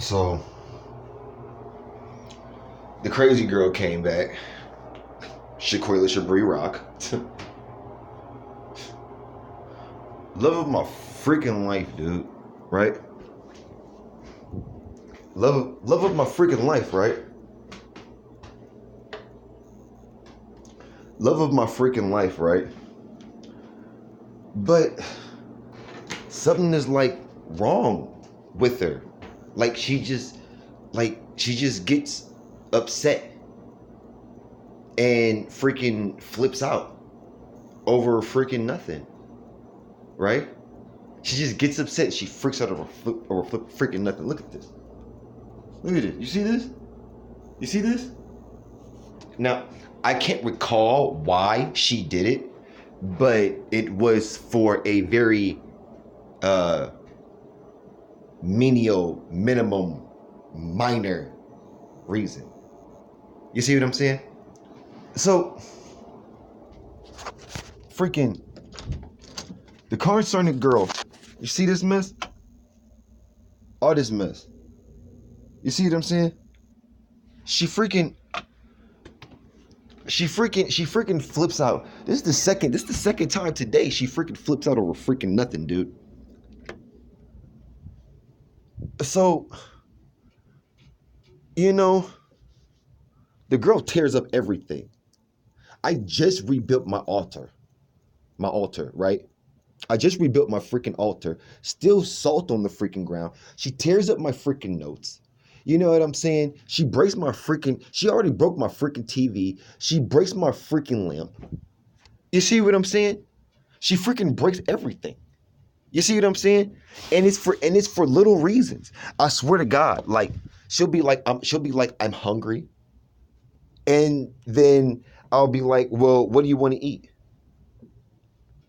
So the crazy girl came back, Shaquilla Shabri Rock. Love of my freaking life, dude. Right? Love of my freaking life, right? Love of my freaking life, right? But something is like wrong with her. Like she just gets upset and freaking flips out over freaking nothing, right? She just gets upset. She freaks out over freaking nothing. Look at this. Look at it. You see this? You see this? Now, I can't recall why she did it, but it was for a very menial, minimum, minor reason. You see what I'm saying? So, freaking the concerned girl. You see this mess? All this mess. You see what I'm saying? She freaking flips out. This is the second time today she freaking flips out over freaking nothing, dude. So, the girl tears up everything. I just rebuilt my altar, right? I just rebuilt my freaking altar. Still salt on the freaking ground. She tears up my freaking notes. You know what I'm saying? She already broke my freaking TV. She breaks my freaking lamp. You see what I'm saying? She freaking breaks everything. You see what I'm saying? And it's for little reasons. I swear to God, like she'll be like I'm hungry. And then I'll be like, "Well, what do you want to eat?"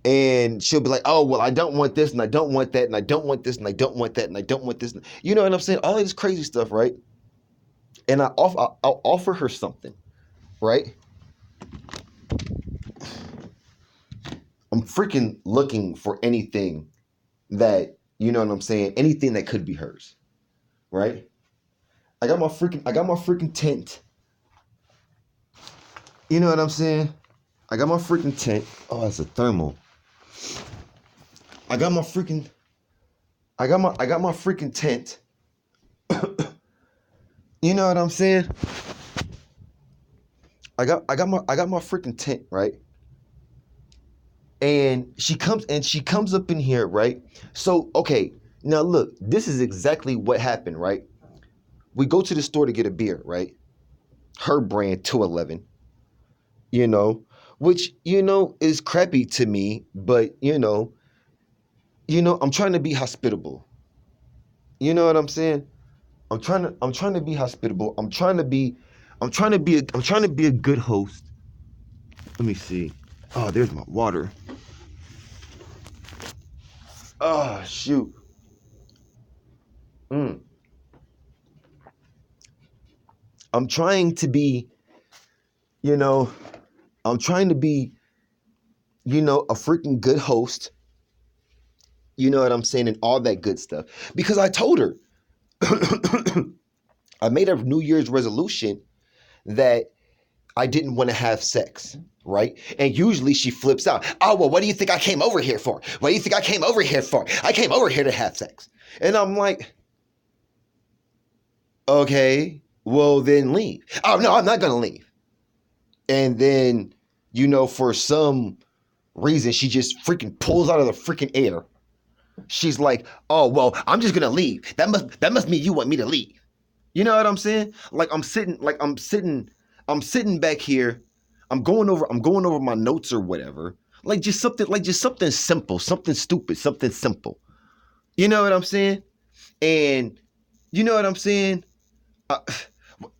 And she'll be like, "Oh, well, I don't want this, and I don't want that, and I don't want this, and I don't want that, and I don't want this." You know what I'm saying? All this crazy stuff, right? And I'll offer her something, right? I'm freaking looking for anything that, you know what I'm saying? Anything that could be hers, right? I got my freaking tent. You know what I'm saying? I got my freaking tent. Oh, it's a thermal. I got my freaking tent. You know what I'm saying? I got my freaking tent, right? And she comes up in here, right? So, okay, now look, this is exactly what happened, right? We go to the store to get a beer, right? Her brand 211, which, is crappy to me, but I'm trying to be hospitable. You know what I'm saying? I'm trying to be hospitable. I'm trying to be a good host. Let me see. Oh, there's my water. Oh, shoot. I'm trying to be, I'm trying to be, a freaking good host. You know what I'm saying? And all that good stuff. Because I told her, I made a New Year's resolution that I didn't want to have sex, right? And usually she flips out. "Oh, well, what do you think I came over here for? What do you think I came over here for? I came over here to have sex." And I'm like, "Okay, well, then leave." "Oh, no, I'm not going to leave." And then, for some reason, she just freaking pulls out of the freaking air. She's like, "Oh, well, I'm just going to leave. That must mean you want me to leave." You know what I'm saying? I'm sitting back here. I'm going over my notes or whatever. Just something simple, something stupid, something simple. You know what I'm saying? And you know what I'm saying?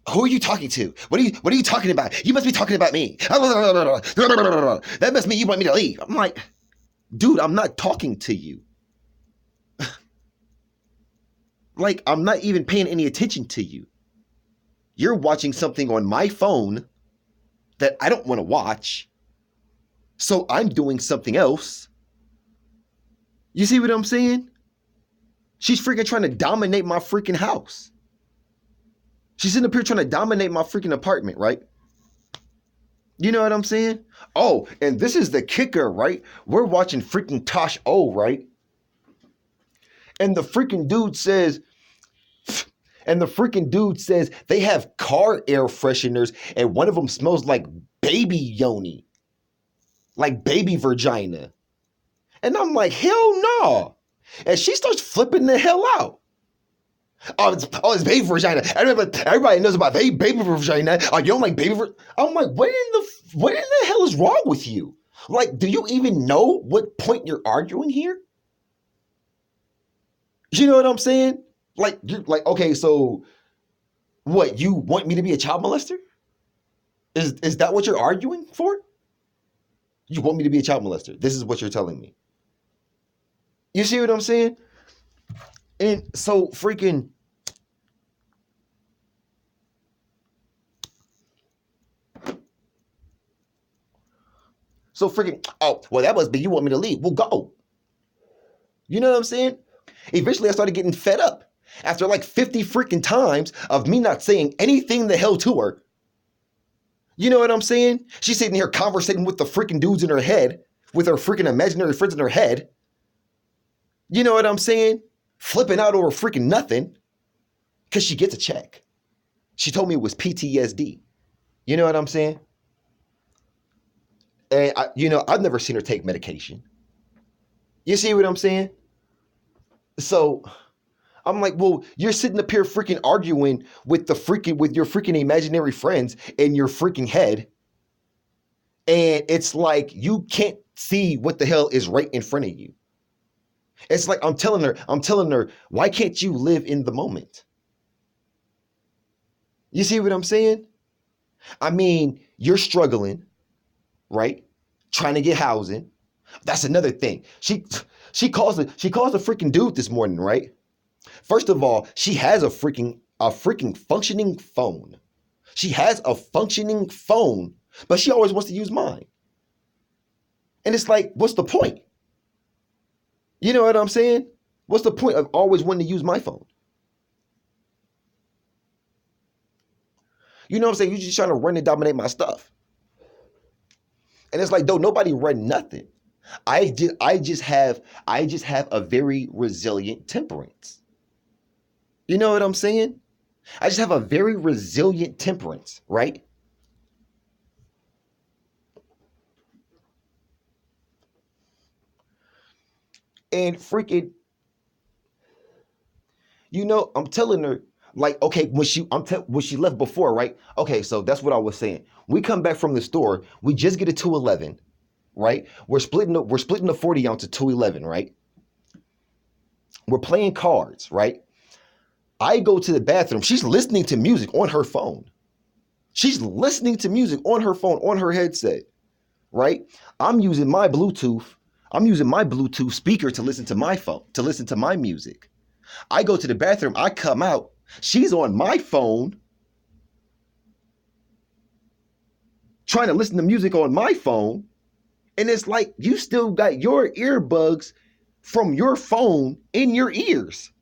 Who are you talking to? What are you talking about? You must be talking about me. That must mean you want me to leave. I'm like, dude, I'm not talking to you. I'm not even paying any attention to you. You're watching something on my phone that I don't want to watch. So I'm doing something else. You see what I'm saying? She's freaking trying to dominate my freaking house. She's sitting up here trying to dominate my freaking apartment, right? You know what I'm saying? Oh, and this is the kicker, right? We're watching freaking Tosh O, right? And the freaking dude says, they have car air fresheners, and one of them smells like baby yoni, like baby vagina. And I'm like, hell no. And she starts flipping the hell out. It's baby vagina. Everybody knows about baby vagina. Oh, you don't like baby vagina? I'm like, what in the hell is wrong with you? Like, do you even know what point you're arguing here? You know what I'm saying? Like, you're like, okay, so what? You want me to be a child molester? Is that what you're arguing for? You want me to be a child molester? This is what you're telling me. You see what I'm saying? And so freaking. Oh, well, that must be you want me to leave. Well, go. You know what I'm saying? Eventually, I started getting fed up. After like 50 freaking times of me not saying anything the hell to her. You know what I'm saying? She's sitting here conversating with the freaking dudes in her head, with her freaking imaginary friends in her head. You know what I'm saying? Flipping out over freaking nothing because she gets a check. She told me it was PTSD. You know what I'm saying? And I've never seen her take medication. You see what I'm saying? So I'm like, well, you're sitting up here freaking arguing with your freaking imaginary friends in your freaking head. And it's like you can't see what the hell is right in front of you. It's like I'm telling her, why can't you live in the moment? You see what I'm saying? I mean, you're struggling, right? Trying to get housing. That's another thing. She calls the freaking dude this morning, right? First of all, she has a freaking functioning phone. She has a functioning phone, but she always wants to use mine. And it's like, what's the point? You know what I'm saying? What's the point of always wanting to use my phone? You know what I'm saying? You're just trying to run and dominate my stuff. And it's like, though nobody run nothing. I just have a very resilient temperance. You know what I'm saying? I just have a very resilient temperance, right? And freaking, I'm telling her, like, okay, when she left before, right? Okay, so that's what I was saying. We come back from the store, we just get a 211, right? We're splitting the 40 ounce to 211, right? We're playing cards, right? I go to the bathroom. She's listening to music on her phone. She's listening to music on her phone, on her headset, right? I'm using my Bluetooth speaker to listen to my phone, to listen to my music. I go to the bathroom. I come out. She's on my phone trying to listen to music on my phone. And it's like you still got your earbuds from your phone in your ears.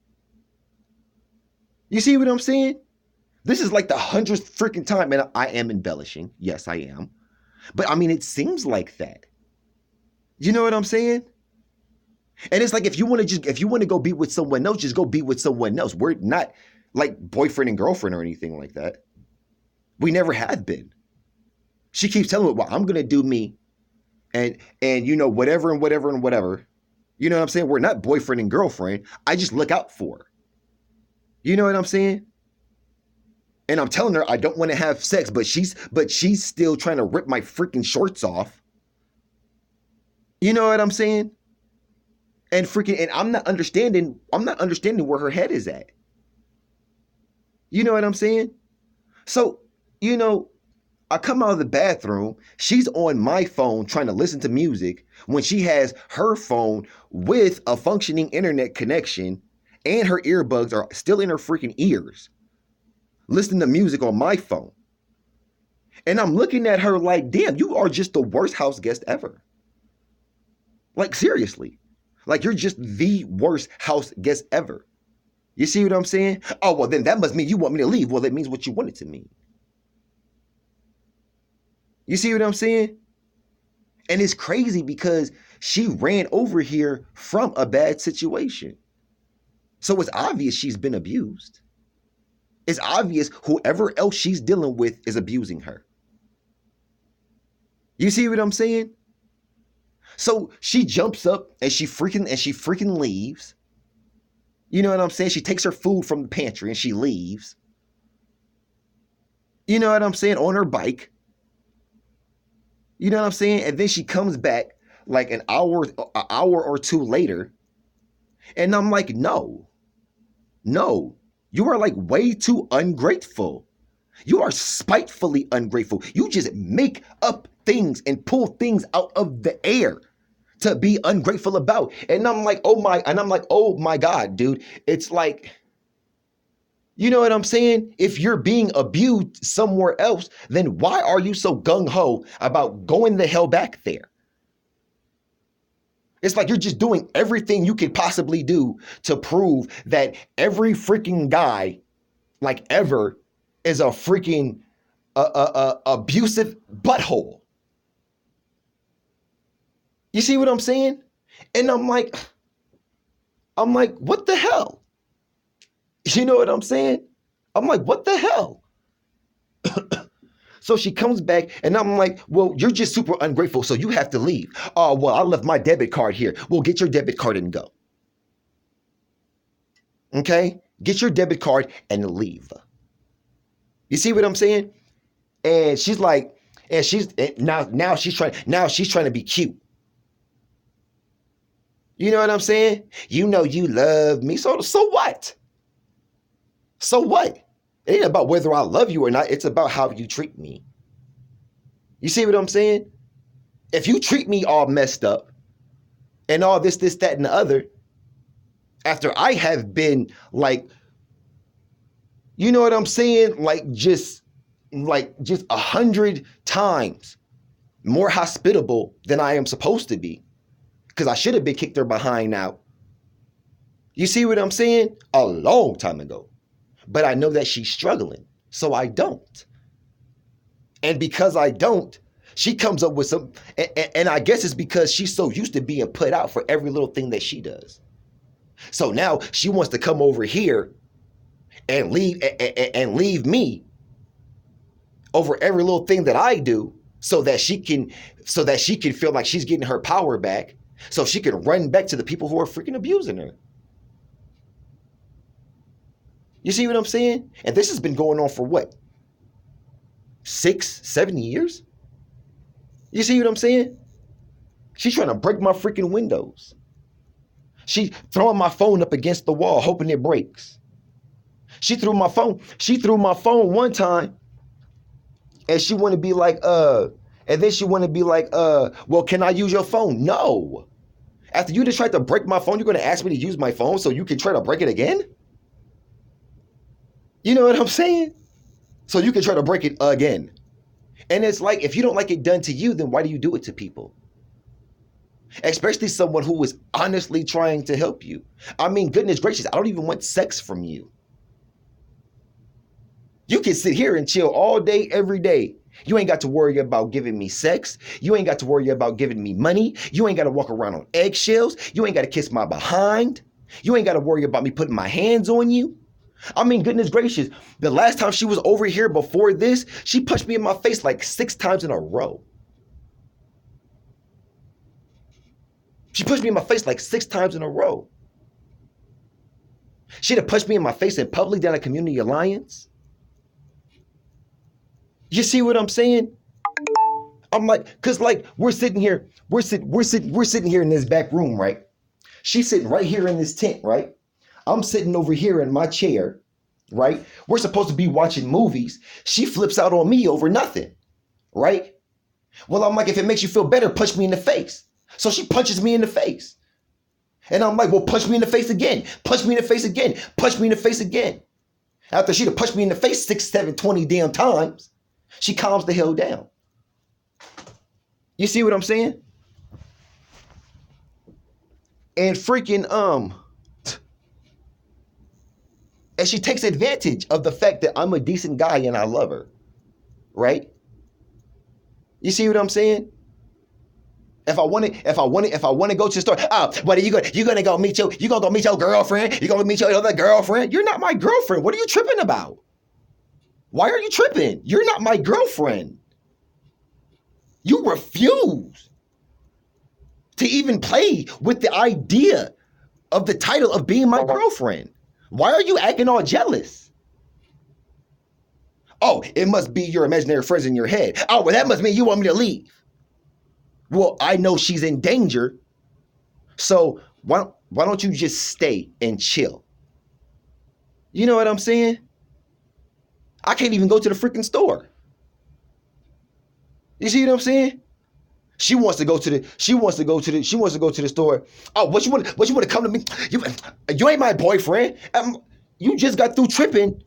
You see what I'm saying? This is like the 100th freaking time, and I am embellishing. Yes, I am. But I mean, it seems like that. You know what I'm saying? And it's like if you want to go be with someone else, just go be with someone else. We're not like boyfriend and girlfriend or anything like that. We never have been. She keeps telling me, well, I'm gonna do me, and whatever and whatever and whatever. You know what I'm saying? We're not boyfriend and girlfriend. I just look out for her. You know what I'm saying? And I'm telling her I don't want to have sex, but she's still trying to rip my freaking shorts off. You know what I'm saying? And I'm not understanding where her head is at. You know what I'm saying? So, I come out of the bathroom, she's on my phone trying to listen to music when she has her phone with a functioning internet connection and her earbuds are still in her freaking ears, listening to music on my phone. And I'm looking at her like, damn, you are just the worst house guest ever. Like, seriously. Like, you're just the worst house guest ever. You see what I'm saying? Oh, well, then that must mean you want me to leave. Well, it means what you want it to mean. You see what I'm saying? And it's crazy because she ran over here from a bad situation. So it's obvious she's been abused. It's obvious whoever else she's dealing with is abusing her. You see what I'm saying? So she jumps up and she freaking leaves. You know what I'm saying? She takes her food from the pantry and she leaves. You know what I'm saying? On her bike. You know what I'm saying? And then she comes back like an hour or two later. And I'm like, no, you are like way too ungrateful. You are spitefully ungrateful. You just make up things and pull things out of the air to be ungrateful about. And I'm like, oh my God, dude. It's like, you know what I'm saying? If you're being abused somewhere else, then why are you so gung-ho about going the hell back there? It's like you're just doing everything you could possibly do to prove that every freaking guy, like ever, is a freaking abusive butthole. You see what I'm saying? And I'm like, what the hell? You know what I'm saying? I'm like, what the hell? So she comes back and I'm like, well, you're just super ungrateful, so you have to leave. Oh, well, I left my debit card here. Well, get your debit card and go. Okay? Get your debit card and leave. You see what I'm saying? And she's like, and now she's trying to be cute. You know what I'm saying? You know you love me. So what? So what? It ain't about whether I love you or not. It's about how you treat me. You see what I'm saying? If you treat me all messed up and all this, that, and the other, after I have been like, you know what I'm saying? Like just 100 times more hospitable than I am supposed to be. Because I should have been kicked her behind now. You see what I'm saying? A long time ago. But I know that she's struggling, so I don't. And because I don't, she comes up with some, and I guess it's because she's so used to being put out for every little thing that she does. So now she wants to come over here and leave me over every little thing that I do so that she can feel like she's getting her power back, so she can run back to the people who are freaking abusing her. You see what I'm saying? And this has been going on for what? 6, 7 years? You see what I'm saying? She's trying to break my freaking windows. She throwing my phone up against the wall, hoping it breaks. She threw my phone one time, and she want to be like, and then she want to be like, well, can I use your phone? No. After you just tried to break my phone, you're going to ask me to use my phone so you can try to break it again? You know what I'm saying? So you can try to break it again. And it's like, if you don't like it done to you, then why do you do it to people? Especially someone who is honestly trying to help you. I mean, goodness gracious, I don't even want sex from you. You can sit here and chill all day, every day. You ain't got to worry about giving me sex. You ain't got to worry about giving me money. You ain't got to walk around on eggshells. You ain't got to kiss my behind. You ain't got to worry about me putting my hands on you. I mean, goodness gracious, the last time she was over here before this, she punched me in my face like 6 times in a row. She punched me in my face like 6 times in a row. She'd have punched me in my face in public down at Community Alliance. You see what I'm saying? I'm like, cause like we're sitting here in this back room, right? She's sitting right here in this tent, right? I'm sitting over here in my chair, right? We're supposed to be watching movies. She flips out on me over nothing, right? Well, I'm like, if it makes you feel better, punch me in the face. So she punches me in the face. And I'm like, well, punch me in the face again. Punch me in the face again. Punch me in the face again. After she'd have punched me in the face 6, 7, 20 damn times, she calms the hell down. You see what I'm saying? And freaking, And she takes advantage of the fact that I'm a decent guy and I love her. Right? You see what I'm saying? If I want to go to the store, what are you going? You gonna go meet your girlfriend? You gonna meet your other girlfriend? You're not my girlfriend. What are you tripping about? Why are you tripping? You're not my girlfriend. You refuse to even play with the idea of the title of being my girlfriend. Why are you acting all jealous? Oh, it must be your imaginary friends in your head. Oh, well, that must mean you want me to leave. Well, I know she's in danger, so why don't you just stay and chill? You know what I'm saying? I can't even go to the freaking store. You see what I'm saying? She wants to go to the store. Oh, what you want to come to me? You ain't my boyfriend. You just got through tripping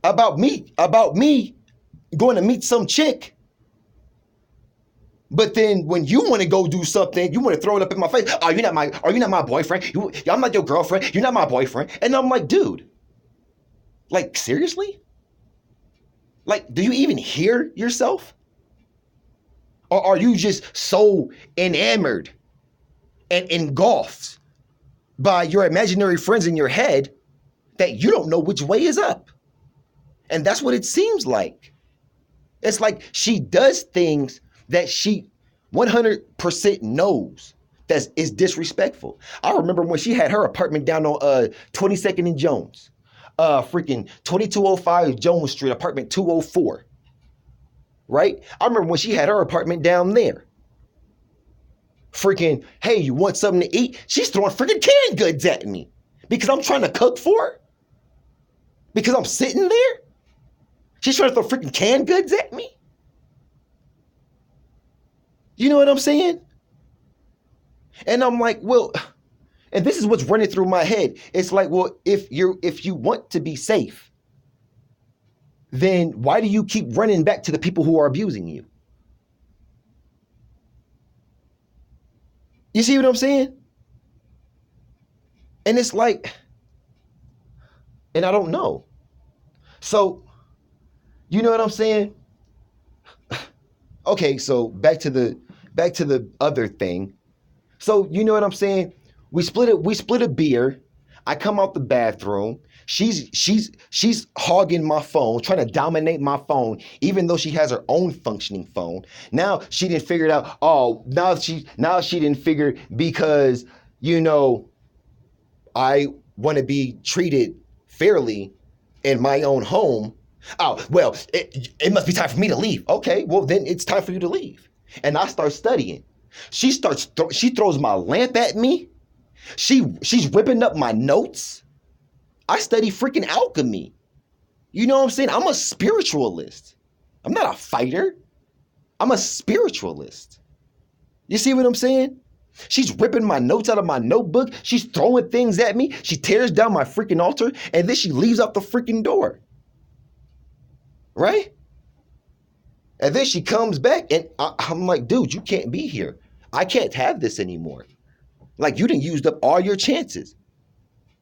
about me going to meet some chick. But then when you want to go do something, you want to throw it up in my face. Are you not my boyfriend? I'm not your girlfriend. You're not my boyfriend. And I'm like, dude, like, seriously? Like, do you even hear yourself? Or are you just so enamored and engulfed by your imaginary friends in your head that you don't know which way is up? And that's what it seems like. It's like she does things that she 100% knows that is disrespectful. I remember when she had her apartment down on 22nd and Jones, freaking 2205 Jones Street, apartment 204. Right? I remember when she had her apartment down there. Freaking, hey, you want something to eat? She's throwing freaking canned goods at me because I'm trying to cook for her. Because I'm sitting there. She's trying to throw freaking canned goods at me. You know what I'm saying? And I'm like, well, and this is what's running through my head. It's like, well, if you want to be safe, then why do you keep running back to the people who are abusing you? You see what I'm saying? And it's like, and I don't know. So, you know what I'm saying? Okay, so back to the other thing. So, you know what I'm saying? We split a beer. I come out the bathroom. She's hogging my phone, trying to dominate my phone, even though she has her own functioning phone. Now she didn't figure it out. Oh, now she didn't figure because, you know, I want to be treated fairly in my own home. Oh, well, it must be time for me to leave. Okay, well then it's time for you to leave. And I start studying. She throws my lamp at me. She's ripping up my notes. I study freaking alchemy. You know what I'm saying? I'm a spiritualist. I'm not a fighter. I'm a spiritualist. You see what I'm saying? She's ripping my notes out of my notebook. She's throwing things at me. She tears down my freaking altar and then she leaves out the freaking door. Right? And then she comes back and I'm like, dude, you can't be here. I can't have this anymore. Like, you done used up all your chances.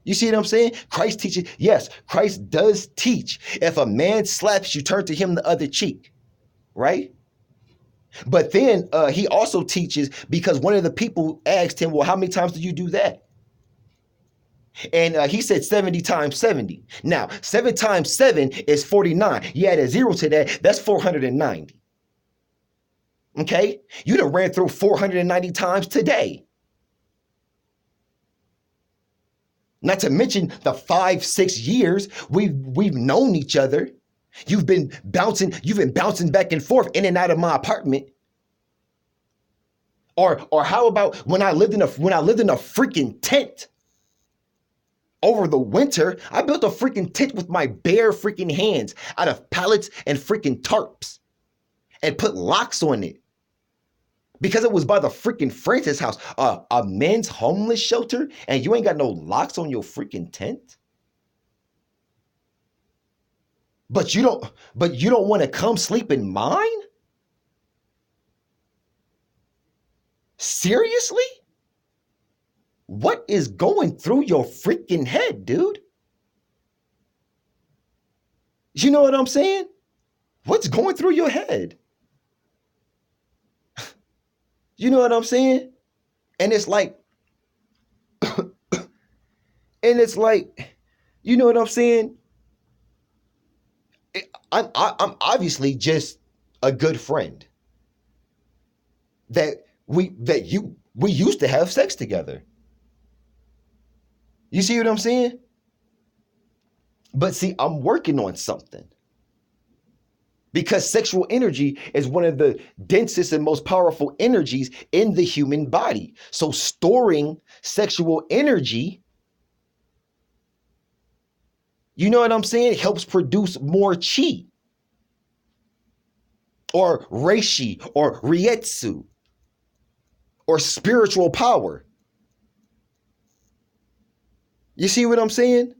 You see what I'm saying? Christ teaches, yes, Christ does teach. If a man slaps you, turn to him the other cheek, right? But then he also teaches, because one of the people asked him, well, how many times did you do that? And he said 70 times 70. Now, 7 times 7 is 49. You add a 0 to that, that's 490. Okay? You done ran through 490 times today. Not to mention the 5-6 years we've known each other. You've been bouncing back and forth in and out of my apartment. Or how about when I lived in a freaking tent over the winter? I built a freaking tent with my bare freaking hands out of pallets and freaking tarps and put locks on it. Because it was by the freaking Francis house, a men's homeless shelter, and you ain't got no locks on your freaking tent. But you don't want to come sleep in mine? Seriously? what is going through your freaking head, dude? You know what I'm saying? What's going through your head? You know what I'm saying? And it's like, and it's like, you know what I'm saying? I'm obviously just a good friend that we used to have sex together. You see what I'm saying? But see, I'm working on something. Because sexual energy is one of the densest and most powerful energies in the human body. So storing sexual energy, you know what I'm saying, helps produce more chi or reishi or rietsu or spiritual power. You see what I'm saying?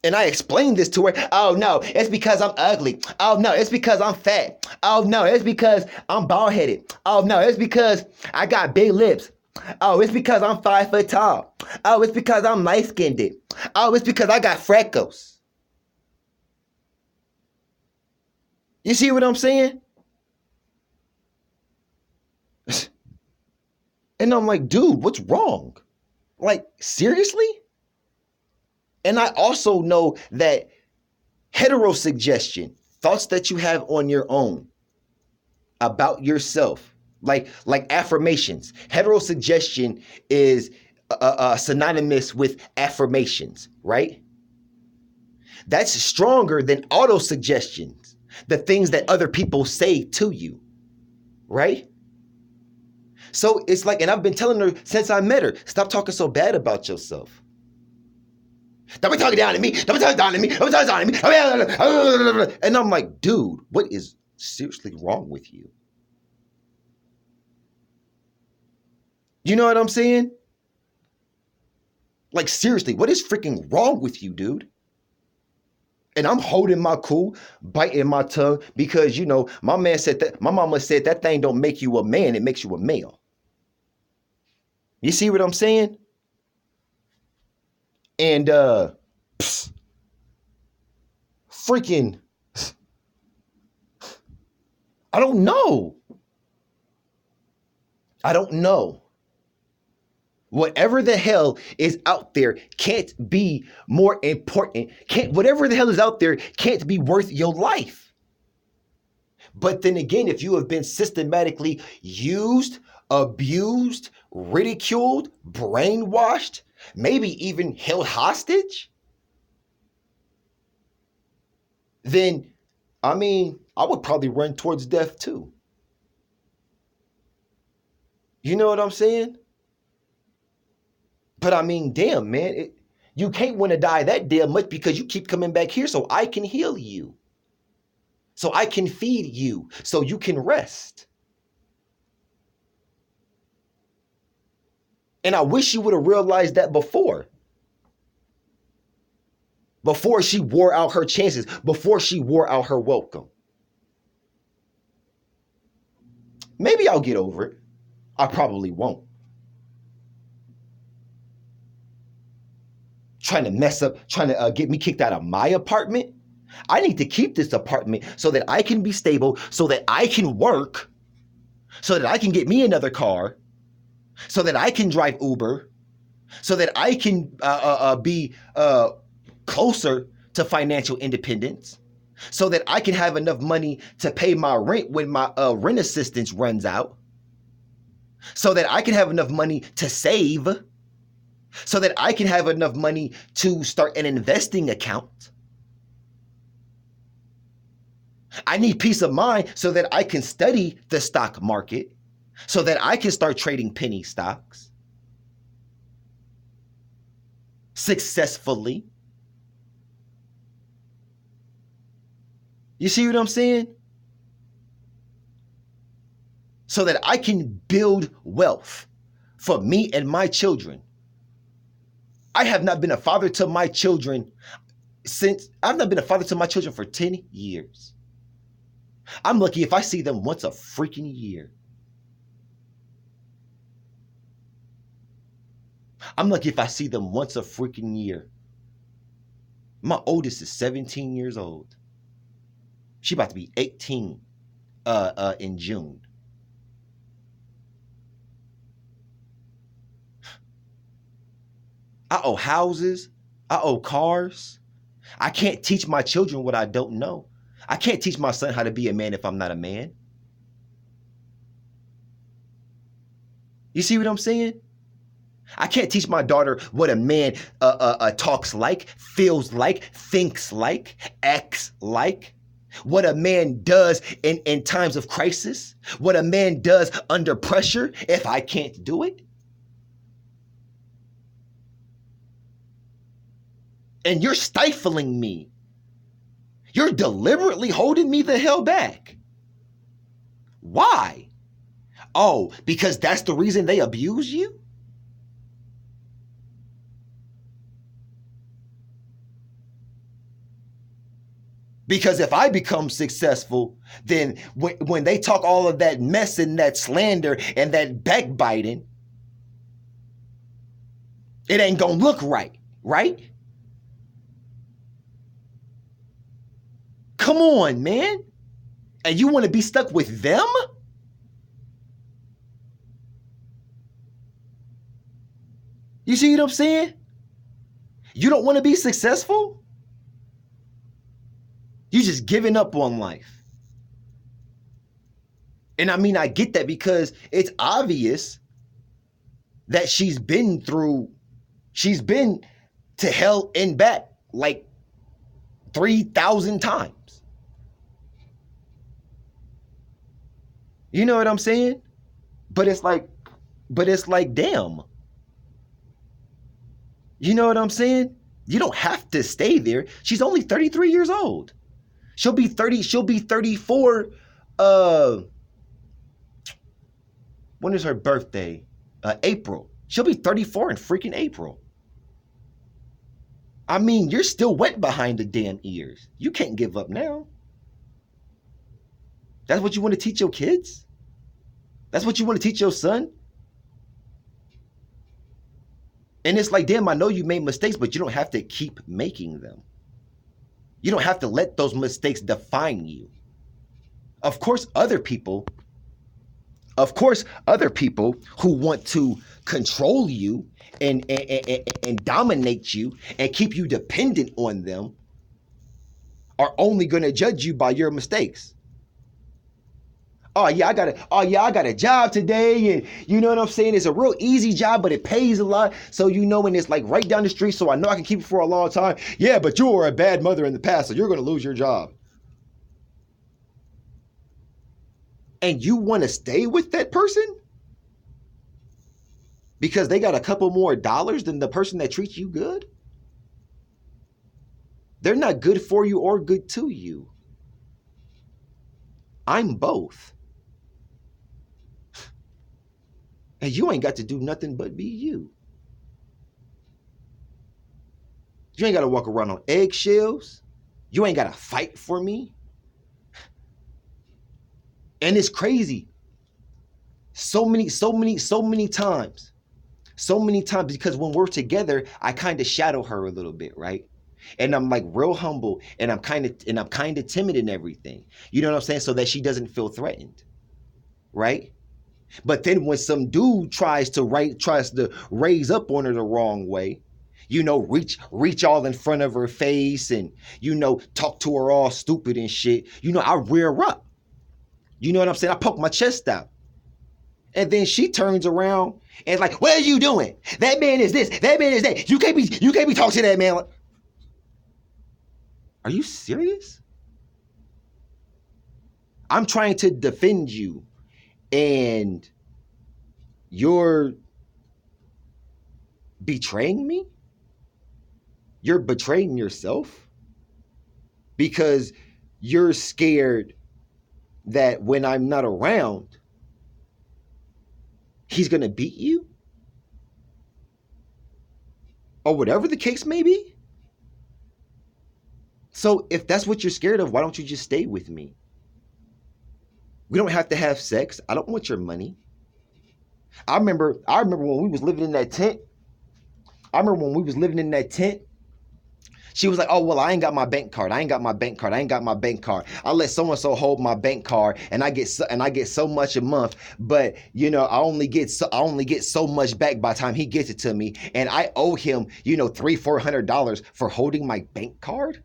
And I explained this to her. Oh no, it's because I'm ugly. Oh no, it's because I'm fat. Oh no, it's because I'm bald headed. Oh no, it's because I got big lips. Oh, it's because I'm 5 foot tall. Oh, it's because I'm light skinned. Oh, it's because I got freckles. You see what I'm saying? And I'm like, dude, what's wrong? Like, seriously? And I also know that heterosuggestion, thoughts that you have on your own about yourself, like affirmations. Heterosuggestion is synonymous with affirmations, right? That's stronger than autosuggestions, the things that other people say to you, right? So it's like, and I've been telling her since I met her, stop talking so bad about yourself. Don't be talking down to me. Don't be talking down to me. Don't be talking down to me. And I'm like, dude, what is seriously wrong with you? You know what I'm saying? Like, seriously, what is freaking wrong with you, dude? And I'm holding my cool, biting my tongue because, you know, my mama said that thing don't make you a man, it makes you a male. You see what I'm saying? And freaking, I don't know. I don't know. Whatever the hell is out there can't be more important. Whatever the hell is out there can't be worth your life. But then again, if you have been systematically used, abused, ridiculed, brainwashed, maybe even held hostage, then, I mean, I would probably run towards death too. You know what I'm saying? But I mean, damn, man, you can't want to die that damn much because you keep coming back here so I can heal you. So I can feed you so you can rest. And I wish you would have realized that before. Before she wore out her chances, before she wore out her welcome. Maybe I'll get over it. I probably won't. Trying to mess up, trying to get me kicked out of my apartment. I need to keep this apartment so that I can be stable, so that I can work, so that I can get me another car, so that I can drive Uber, so that I can be closer to financial independence, so that I can have enough money to pay my rent when my rent assistance runs out, so that I can have enough money to save, so that I can have enough money to start an investing account. I need peace of mind so that I can study the stock market, so that I can start trading penny stocks successfully. You see what I'm saying? So that I can build wealth for me and my children. I have not been a father to my children for 10 years. I'm lucky if I see them once a freaking year. I'm lucky if I see them once a freaking year. My oldest is 17 years old. She about to be 18 in June. I owe houses. I owe cars. I can't teach my children what I don't know. I can't teach my son how to be a man if I'm not a man. You see what I'm saying? I can't teach my daughter what a man talks like, feels like, thinks like, acts like. What a man does in times of crisis. What a man does under pressure if I can't do it. And you're stifling me. You're deliberately holding me the hell back. Why? Oh, because that's the reason they abuse you? Because if I become successful, then when they talk all of that mess and that slander and that backbiting, it ain't gonna look right, right? Come on, man. And you want to be stuck with them? You see what I'm saying? You don't want to be successful? You just giving up on life. And I mean, I get that because it's obvious that she's been to hell and back like 3,000 times. You know what I'm saying? But it's like, damn. You know what I'm saying? You don't have to stay there. She's only 33 years old. She'll be 34. When is her birthday? April. She'll be 34 in freaking April. I mean, you're still wet behind the damn ears. You can't give up now. That's what you want to teach your kids? That's what you want to teach your son? And it's like, damn, I know you made mistakes, but you don't have to keep making them. You don't have to let those mistakes define you. Of course, other people who want to control you and dominate you and keep you dependent on them are only going to judge you by your mistakes. Oh yeah, I got a job today, and you know what I'm saying? It's a real easy job, but it pays a lot. So and it's like right down the street, so I know I can keep it for a long time. Yeah, but you were a bad mother in the past, so you're gonna lose your job. And you want to stay with that person? Because they got a couple more dollars than the person that treats you good? They're not good for you or good to you. I'm both. And you ain't got to do nothing but be you. You ain't got to walk around on eggshells. You ain't got to fight for me. And it's crazy. So many times. So many times, because when we're together, I kind of shadow her a little bit, right? And I'm like real humble, and I'm kind of timid and everything. You know what I'm saying? So that she doesn't feel threatened. Right? But then when some dude tries to raise up on her the wrong way, reach all in front of her face and, talk to her all stupid and shit, I rear up. You know what I'm saying? I poke my chest out. And then she turns around and like, what are you doing? That man is this, that man is that. You can't be talking to that man. Are you serious? I'm trying to defend you. And you're betraying me? You're betraying yourself? Because you're scared that when I'm not around, he's going to beat you? Or whatever the case may be? So if that's what you're scared of, why don't you just stay with me? We don't have to have sex. I don't want your money. I remember when we was living in that tent I remember when we was living in that tent, she was like, "Oh well, I ain't got my bank card. I ain't got my bank card. I ain't got my bank card. I let so and so hold my bank card, and I get so much a month. But I only get so much back by the time he gets it to me, and I owe him $300-400 for holding my bank card.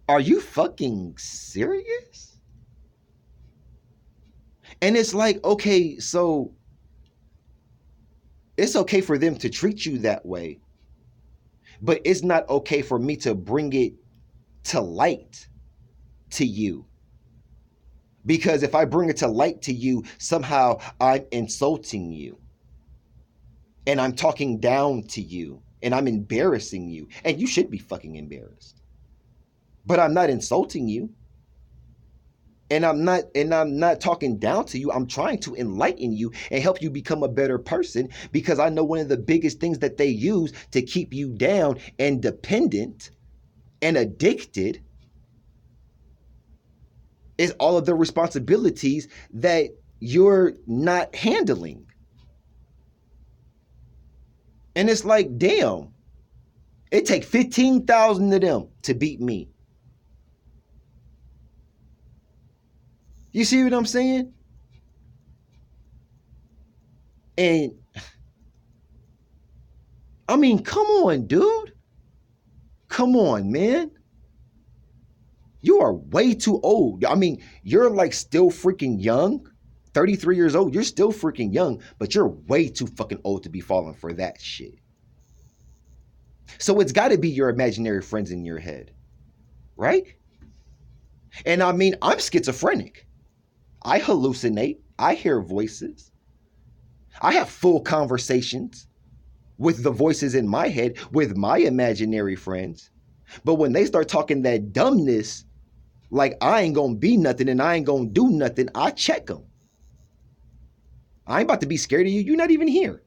Are you fucking serious?" And it's like, okay, so it's okay for them to treat you that way, but it's not okay for me to bring it to light to you. Because if I bring it to light to you, somehow I'm insulting you and I'm talking down to you and I'm embarrassing you. And you should be fucking embarrassed. But I'm not insulting you. And I'm not talking down to you. I'm trying to enlighten you and help you become a better person, because I know one of the biggest things that they use to keep you down and dependent and addicted is all of the responsibilities that you're not handling. And it's like, damn, it take 15,000 of them to beat me. You see what I'm saying? And I mean, come on, dude. Come on, man. You are way too old. I mean, you're like still freaking young. 33 years old. You're still freaking young, but you're way too fucking old to be falling for that shit. So it's got to be your imaginary friends in your head, right? And I mean, I'm schizophrenic. I hallucinate. I hear voices. I have full conversations with the voices in my head with my imaginary friends. But when they start talking that dumbness, like I ain't gonna be nothing and I ain't gonna do nothing, I check them. I ain't about to be scared of you. You're not even here.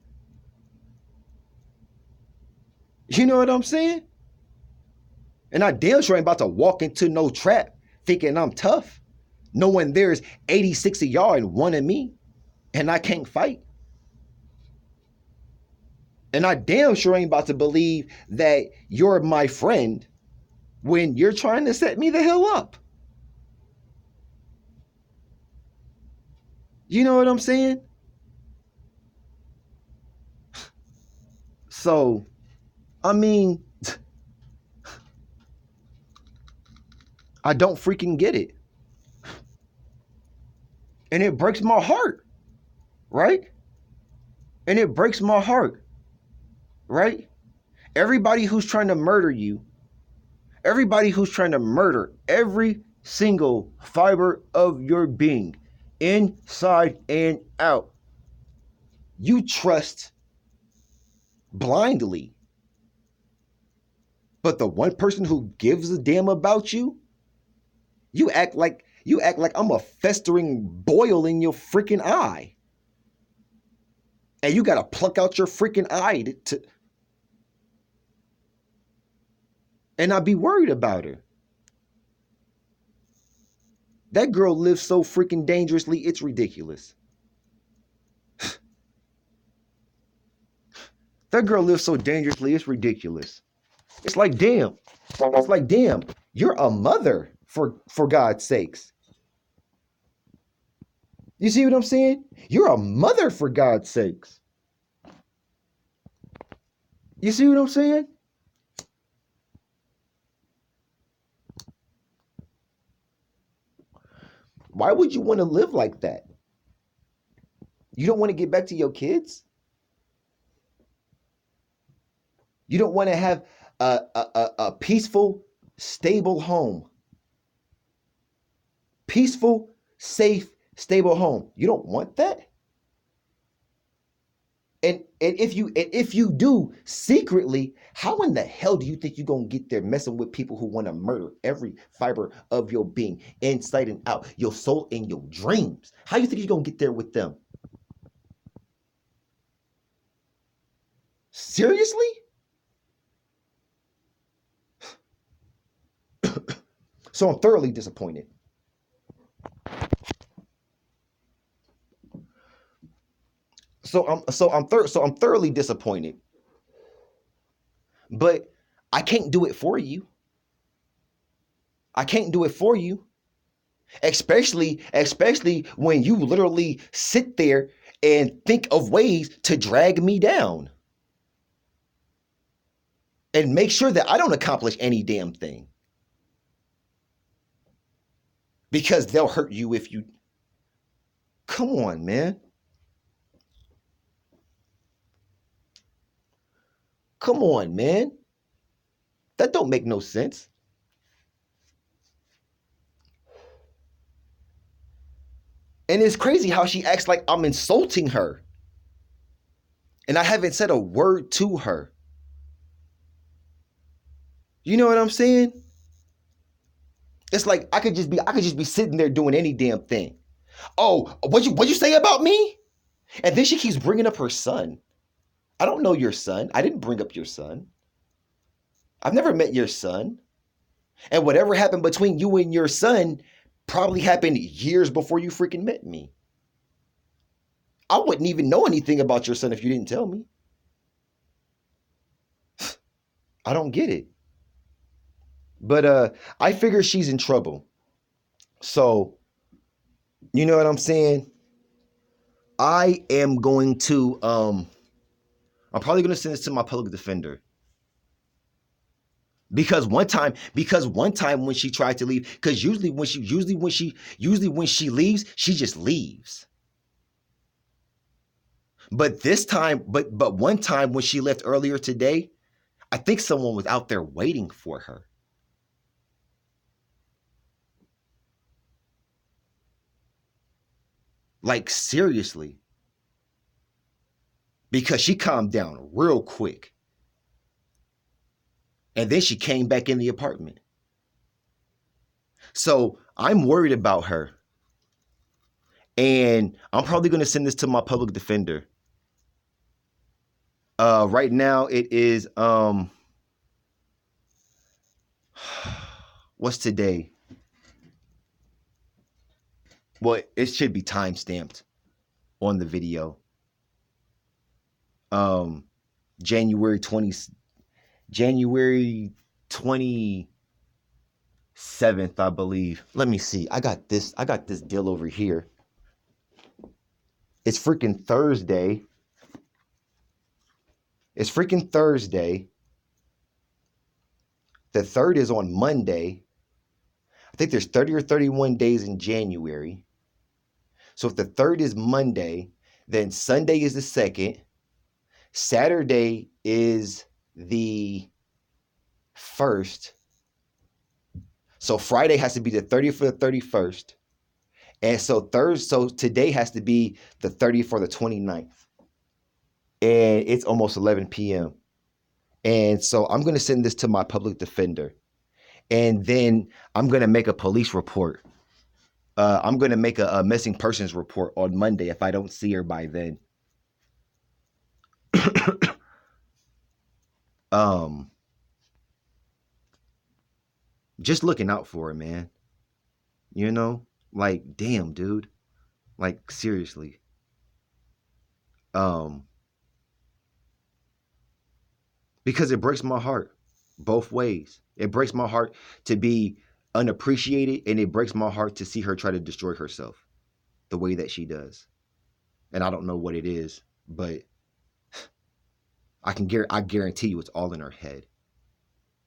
You know what I'm saying? And I damn sure ain't about to walk into no trap thinking I'm tough, knowing there's 86 of y'all and one of me, and I can't fight. And I damn sure ain't about to believe that you're my friend when you're trying to set me the hell up. You know what I'm saying? So, I mean, I don't freaking get it. And it breaks my heart, right? And it breaks my heart, right? Everybody who's trying to murder you, everybody who's trying to murder every single fiber of your being, inside and out, you trust blindly. But the one person who gives a damn about you, you act like I'm a festering boil in your freaking eye. And you gotta pluck out your freaking eye to and I be worried about her. That girl lives so freaking dangerously, it's ridiculous. That girl lives so dangerously, it's ridiculous. It's like, damn. It's like, damn, you're a mother for God's sakes. You see what I'm saying? You're a mother for God's sakes. You see what I'm saying? Why would you want to live like that? You don't want to get back to your kids? You don't want to have a peaceful, stable home. Peaceful, safe, stable home. You don't want that? And if you do secretly, how in the hell do you think you're gonna get there messing with people who want to murder every fiber of your being, inside and out, your soul and your dreams? How you think you're gonna get there with them? Seriously? So I'm thoroughly disappointed. I'm thoroughly disappointed. But I can't do it for you. I can't do it for you. Especially when you literally sit there and think of ways to drag me down and make sure that I don't accomplish any damn thing. Because they'll hurt you if you. Come on, man. Come on, man. That don't make no sense. And it's crazy how she acts like I'm insulting her. And I haven't said a word to her. You know what I'm saying? It's like I could just be sitting there doing any damn thing. Oh, what'd you say about me? And then she keeps bringing up her son. I don't know your son. I didn't bring up your son. I've never met your son. And whatever happened between you and your son probably happened years before you freaking met me. I wouldn't even know anything about your son if you didn't tell me. I don't get it. But I figure she's in trouble. So, you know what I'm saying? I am going to I'm probably going to send this to my public defender. Because one time when she tried to leave, because usually when she leaves, she just leaves. But this time, but one time when she left earlier today, I think someone was out there waiting for her. Like seriously. Because she calmed down real quick. And then she came back in the apartment. So I'm worried about her. And I'm probably going to send this to my public defender. Right now it is what's today? Well, it should be time stamped on the video. January 27th, I believe. Let me see. I got this deal over here. It's freaking Thursday. The 3rd is on Monday. I think there's 30 or 31 days in January. So if the 3rd is Monday, then Sunday is the 2nd. Saturday is the 1st. So Friday has to be the 30th or the 31st. And so today has to be the 30th or the 29th. And it's almost 11 p.m. And so I'm going to send this to my public defender. And then I'm going to make a police report. I'm going to make a missing persons report on Monday if I don't see her by then. Just looking out for her, man. You know, like, damn, dude. Like, seriously. Because it breaks my heart both ways. It breaks my heart to be unappreciated, and it breaks my heart to see her try to destroy herself the way that she does. And I don't know what it is, but I guarantee you it's all in her head.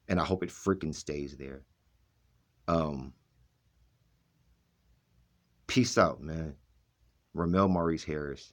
And I hope it freaking stays there. Peace out, man. Ramel Maurice Harris.